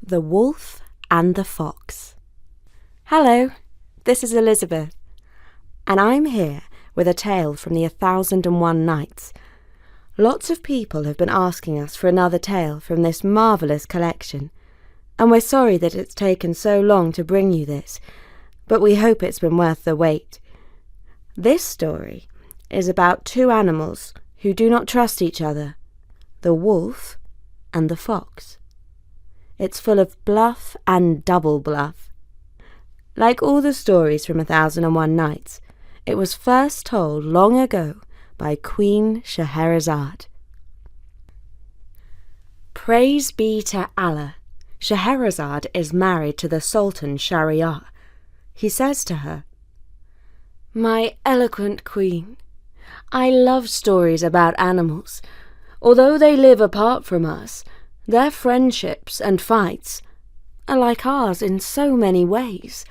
The Wolf and the Fox. Hello, this is Elizabeth, and I'm here with a tale from the 1001 Nights. Lots of people have been asking us for another tale from this marvellous collection, and we're sorry that it's taken so long to bring you this, but we hope it's been worth the wait. This story is about two animals who do not trust each other, the wolf and the fox. It's full of bluff and double bluff. Like all the stories from 1001 Nights, it was first told long ago by Queen Scheherazade. Praise be to Allah, Scheherazade is married to the Sultan Shahryar. He says to her, "My eloquent queen, I love stories about animals. Although they live apart from us, their friendships and fights are like ours in so many ways.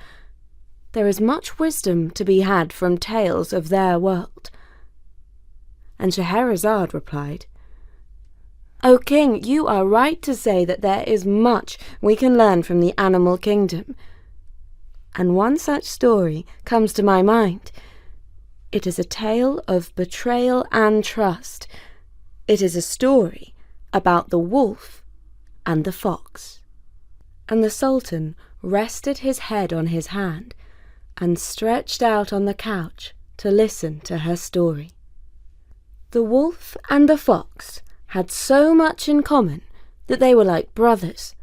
There is much wisdom to be had from tales of their world." And Scheherazade replied, "O king, you are right to say that there is much we can learn from the animal kingdom. And one such story comes to my mind. It is a tale of betrayal and trust. It is a story about the wolf and the fox." And the Sultan rested his head on his hand and stretched out on the couch to listen to her story. The wolf and the fox had so much in common that they were like brothers.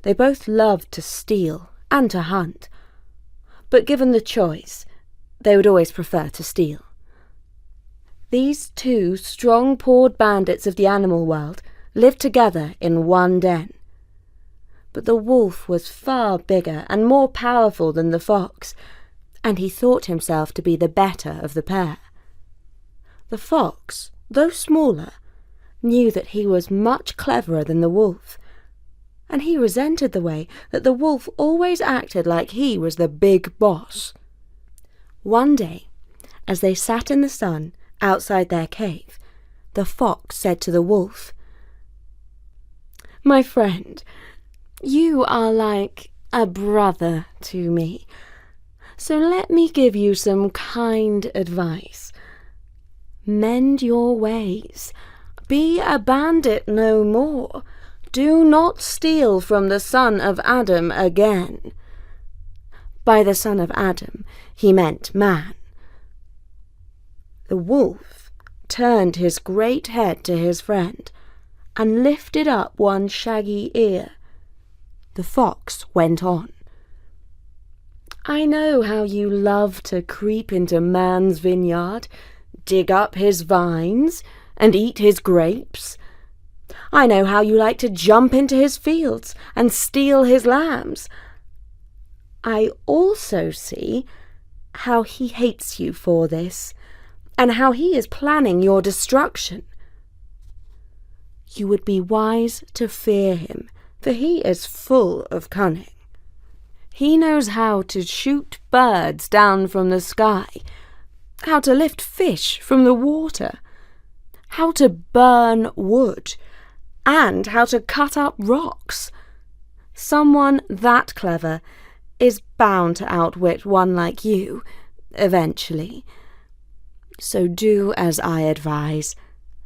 They both loved to steal and to hunt, but given the choice, they would always prefer to steal. These two strong-pawed bandits of the animal world lived together in one den. But the wolf was far bigger and more powerful than the fox, and he thought himself to be the better of the pair. The fox, though smaller, knew that he was much cleverer than the wolf, and he resented the way that the wolf always acted like he was the big boss. One day, as they sat in the sun outside their cave, the fox said to the wolf, "My friend, you are like a brother to me, so let me give you some kind advice. Mend your ways. Be a bandit no more. Do not steal from the son of Adam again." By the son of Adam, he meant man. The wolf turned his great head to his friend and lifted up one shaggy ear. The fox went on, "I know how you love to creep into man's vineyard, dig up his vines, and eat his grapes. I know how you like to jump into his fields and steal his lambs. I also see how he hates you for this, and how he is planning your destruction. You would be wise to fear him, for he is full of cunning. He knows how to shoot birds down from the sky, how to lift fish from the water, how to burn wood, and how to cut up rocks. Someone that clever is bound to outwit one like you, eventually. So do as I advise.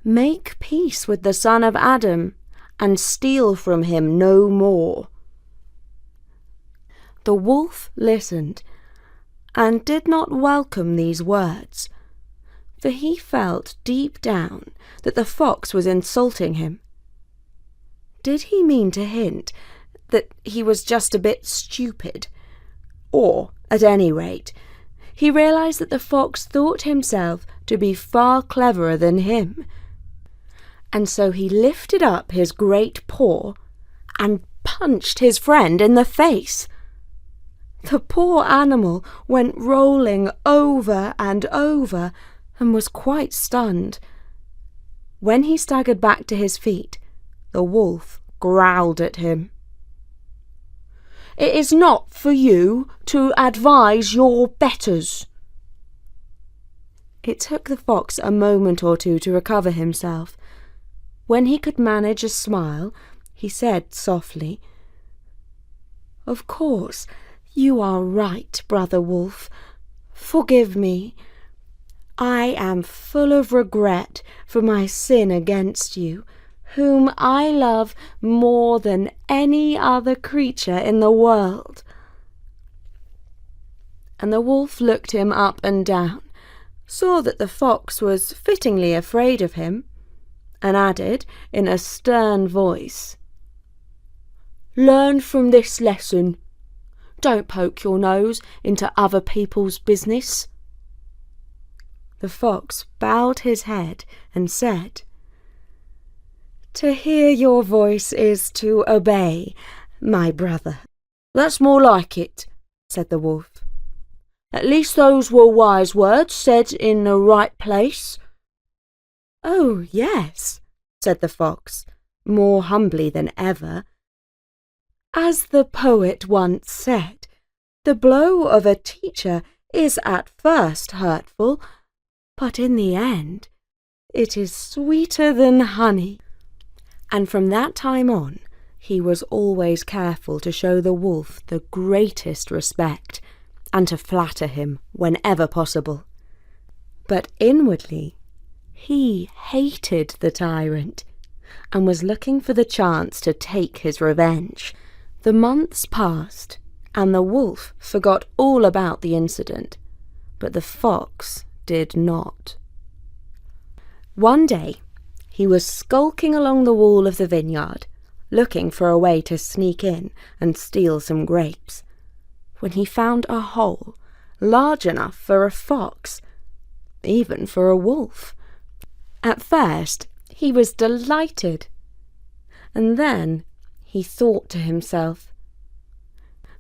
Make peace with the son of Adam, and steal from him no more." The wolf listened, and did not welcome these words, for he felt deep down that the fox was insulting him. Did he mean to hint that he was just a bit stupid? Or, at any rate, he realized that the fox thought himself to be far cleverer than him, and so he lifted up his great paw and punched his friend in the face. The poor animal went rolling over and over and was quite stunned. When he staggered back to his feet, the wolf growled at him. "It is not for you to advise your betters." It took the fox a moment or two to recover himself. When he could manage a smile, he said softly, "Of course, you are right, Brother Wolf. Forgive me. I am full of regret for my sin against you, whom I love more than any other creature in the world." And the wolf looked him up and down, saw that the fox was fittingly afraid of him, and added in a stern voice, "Learn from this lesson. Don't poke your nose into other people's business." The fox bowed his head and said, "To hear your voice is to obey, my brother." "That's more like it," said the wolf. "At least those were wise words said in the right place." "Oh, yes," said the fox, more humbly than ever. "As the poet once said, the blow of a teacher is at first hurtful, but in the end it is sweeter than honey." And from that time on, he was always careful to show the wolf the greatest respect, and to flatter him whenever possible. But inwardly, he hated the tyrant, and was looking for the chance to take his revenge. The months passed, and the wolf forgot all about the incident, but the fox did not. One day, he was skulking along the wall of the vineyard, looking for a way to sneak in and steal some grapes, when he found a hole large enough for a fox, even for a wolf. At first he was delighted, and then he thought to himself,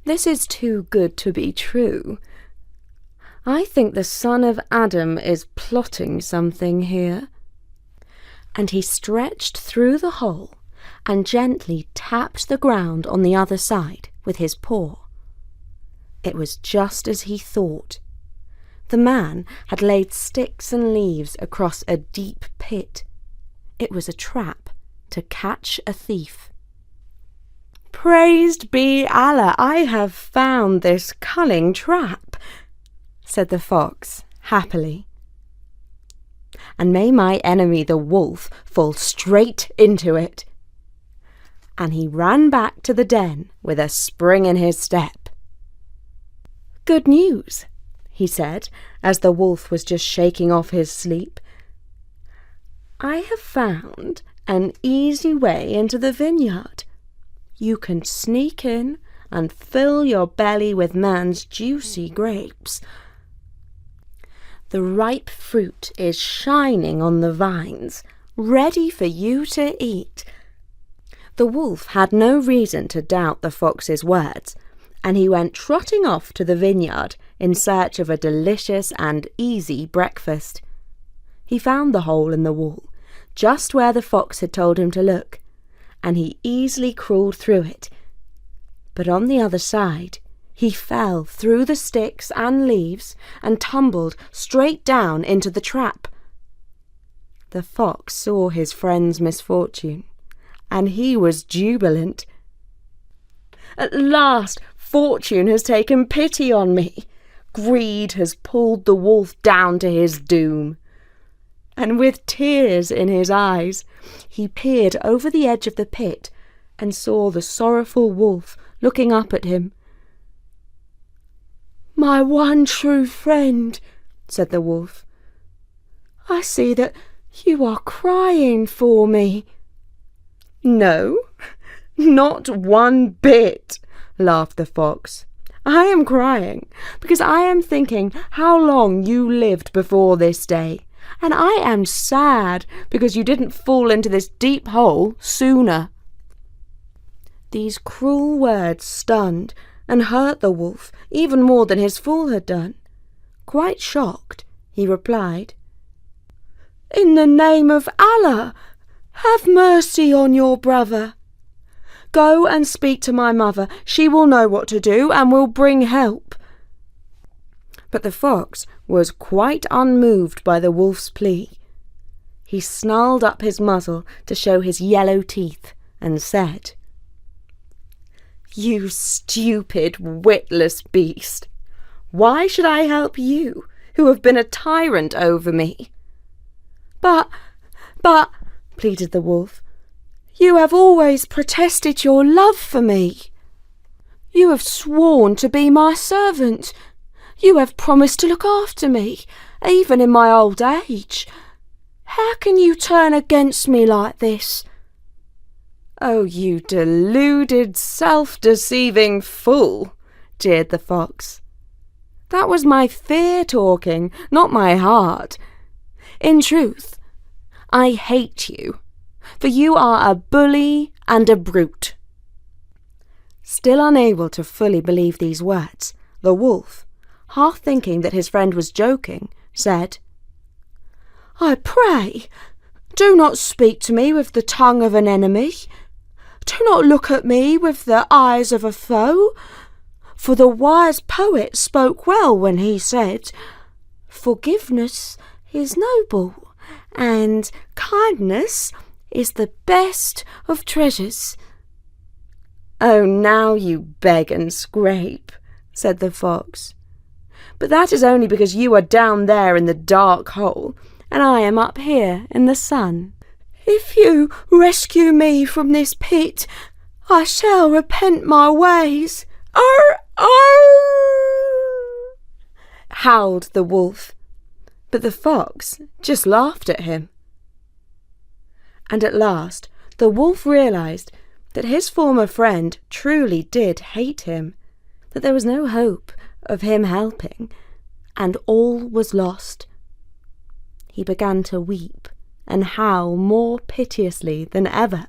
"This is too good to be true. I think the son of Adam is plotting something here." And he stretched through the hole and gently tapped the ground on the other side with his paw. It was just as he thought. The man had laid sticks and leaves across a deep pit. It was a trap to catch a thief. "Praised be Allah, I have found this cunning trap," said the fox happily. "And may my enemy the wolf fall straight into it." And he ran back to the den with a spring in his step. "Good news," he said, as the wolf was just shaking off his sleep. "I have found an easy way into the vineyard. You can sneak in and fill your belly with man's juicy grapes. The ripe fruit is shining on the vines, ready for you to eat." The wolf had no reason to doubt the fox's words, and he went trotting off to the vineyard in search of a delicious and easy breakfast. He found the hole in the wall, just where the fox had told him to look, and he easily crawled through it. But on the other side, he fell through the sticks and leaves and tumbled straight down into the trap. The fox saw his friend's misfortune, and he was jubilant. "At last, fortune has taken pity on me. Greed has pulled the wolf down to his doom." And with tears in his eyes, he peered over the edge of the pit and saw the sorrowful wolf looking up at him. "My one true friend," said the wolf, "I see that you are crying for me." "No, not one bit," laughed the fox. "I am crying because I am thinking how long you lived before this day, and I am sad because you didn't fall into this deep hole sooner." These cruel words stunned and hurt the wolf even more than his fall had done. Quite shocked, he replied, "In the name of Allah, have mercy on your brother. Go and speak to my mother. She will know what to do and will bring help." But the fox was quite unmoved by the wolf's plea. He snarled up his muzzle to show his yellow teeth and said, You stupid, witless beast! Why should I help you, who have been a tyrant over me?" But, pleaded the wolf, "you have always protested your love for me. You have sworn to be my servant. You have promised to look after me, even in my old age. How can you turn against me like this?" "Oh, you deluded, self-deceiving fool," jeered the fox. "That was my fear talking, not my heart. In truth, I hate you, for you are a bully and a brute." Still unable to fully believe these words, the wolf, half thinking that his friend was joking, said, "I pray, do not speak to me with the tongue of an enemy. Do not look at me with the eyes of a foe. For the wise poet spoke well when he said, 'Forgiveness is noble, and kindness is the best of treasures.'" "Oh, now you beg and scrape," said the fox. "But that is only because you are down there in the dark hole, and I am up here in the sun." "If you rescue me from this pit, I shall repent my ways." "Arr, arr!" howled the wolf, but the fox just laughed at him. And at last the wolf realised that his former friend truly did hate him, that there was no hope of him helping, and all was lost. He began to weep and howl more piteously than ever.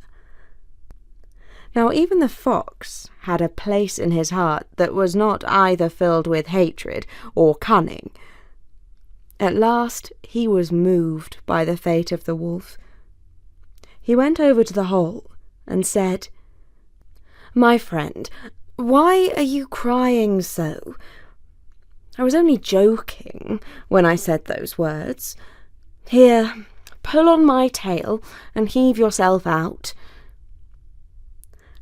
Now even the fox had a place in his heart that was not either filled with hatred or cunning. At last he was moved by the fate of the wolf. He went over to the hole and said, "My friend, why are you crying so? I was only joking when I said those words. Here, pull on my tail and heave yourself out."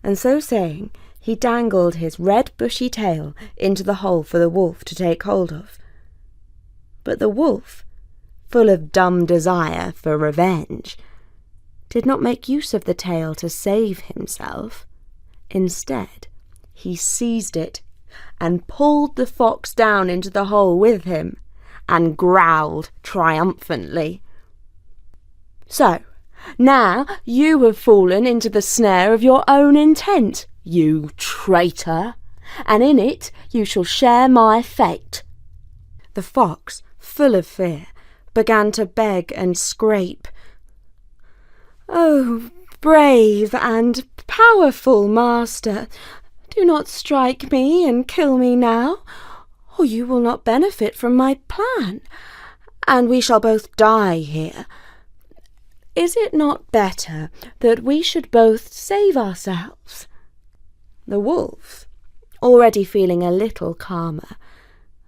And so saying, he dangled his red bushy tail into the hole for the wolf to take hold of. But the wolf, full of dumb desire for revenge, did not make use of the tail to save himself. Instead, he seized it and pulled the fox down into the hole with him, and growled triumphantly. "So, now you have fallen into the snare of your own intent, you traitor, and in it you shall share my fate." The fox, full of fear, began to beg and scrape. "Oh, brave and powerful master, do not strike me and kill me now, or you will not benefit from my plan, and we shall both die here. Is it not better that we should both save ourselves?" The wolf, already feeling a little calmer,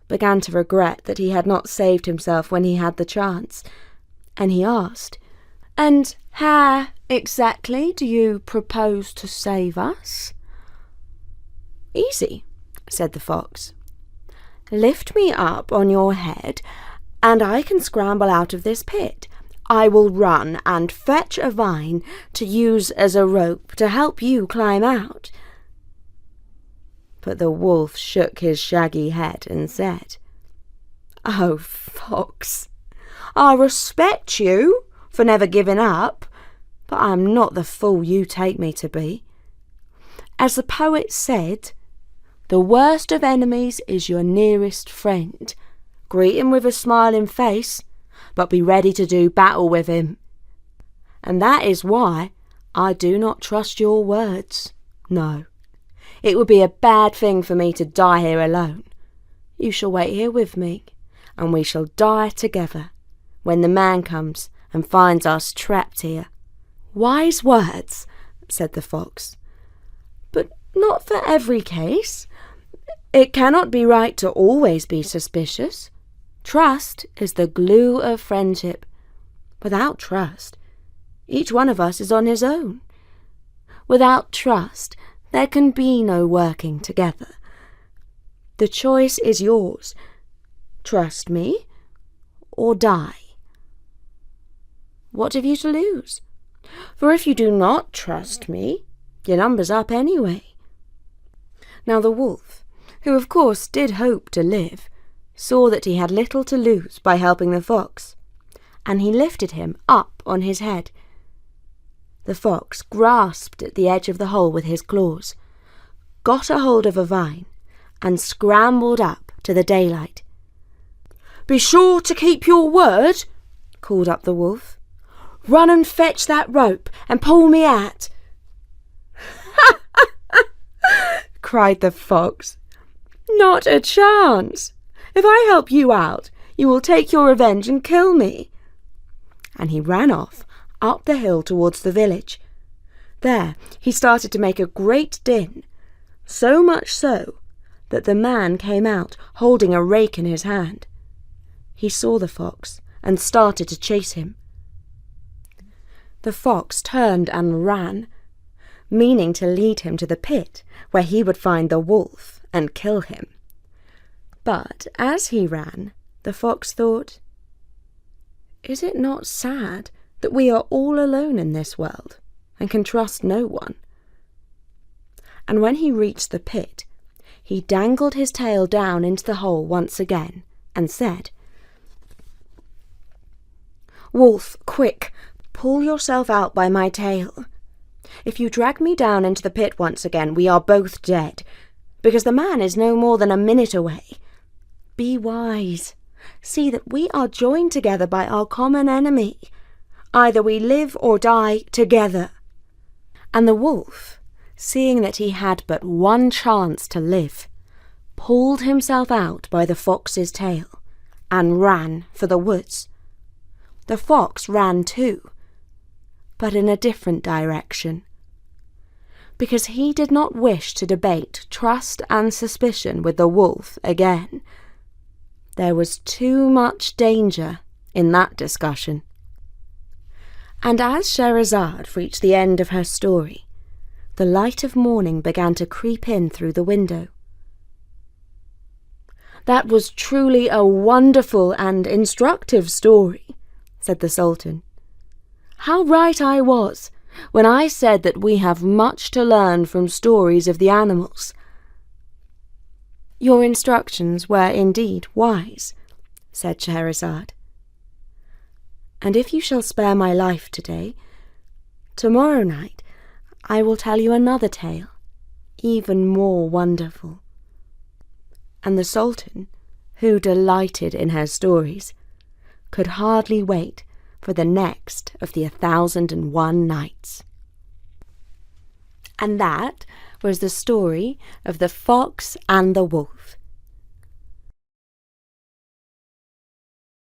began to regret that he had not saved himself when he had the chance, and he asked, "And how exactly do you propose to save us?" "Easy," said the fox. "Lift me up on your head, and I can scramble out of this pit. I will run and fetch a vine to use as a rope to help you climb out." But the wolf shook his shaggy head and said, "Oh, fox, I respect you for never giving up, but I am not the fool you take me to be. As the poet said, 'The worst of enemies is your nearest friend. Greet him with a smiling face, but be ready to do battle with him.' And that is why I do not trust your words. No, it would be a bad thing for me to die here alone. You shall wait here with me, and we shall die together when the man comes and finds us trapped here." "Wise words," said the fox, "but not for every case. It cannot be right to always be suspicious. Trust is the glue of friendship. Without trust, each one of us is on his own. Without trust, There can be no working together. The choice is yours. Trust me, or die. What have you to lose? For if you do not trust me, your number's up anyway. Now the wolf, who of course did hope to live, saw that he had little to lose by helping the fox, and he lifted him up on his head. The fox grasped at the edge of the hole with his claws, got a hold of a vine, and scrambled up to the daylight. "Be sure to keep your word," called up the wolf. "Run and fetch that rope and pull me out." cried the fox. "Not a chance. If I help you out, you will take your revenge and kill me." And he ran off up the hill towards the village. There he started to make a great din, so much so that the man came out holding a rake in his hand. He saw the fox and started to chase him. The fox turned and ran, meaning to lead him to the pit where he would find the wolf and kill him. But as he ran, the fox thought, "Is it not sad that we are all alone in this world and can trust no one?" And when he reached the pit, he dangled his tail down into the hole once again and said, "Wolf, quick, pull yourself out by my tail. If you drag me down into the pit once again, we are both dead, because the man is no more than a minute away. Be wise. See that we are joined together by our common enemy. Either we live or die together." And the wolf, seeing that he had but one chance to live, pulled himself out by the fox's tail and ran for the woods. The fox ran too, but in a different direction, because he did not wish to debate trust and suspicion with the wolf again. There was too much danger in that discussion. And as Scheherazade reached the end of her story, the light of morning began to creep in through the window. "That was truly a wonderful and instructive story," said the Sultan. "How right I was when I said that we have much to learn from stories of the animals." "Your instructions were indeed wise," said Scheherazade. "And if you shall spare my life today, tomorrow night I will tell you another tale, even more wonderful." And the Sultan, who delighted in her stories, could hardly wait for the next of the 1001 Nights. And that was the story of the Fox and the Wolf.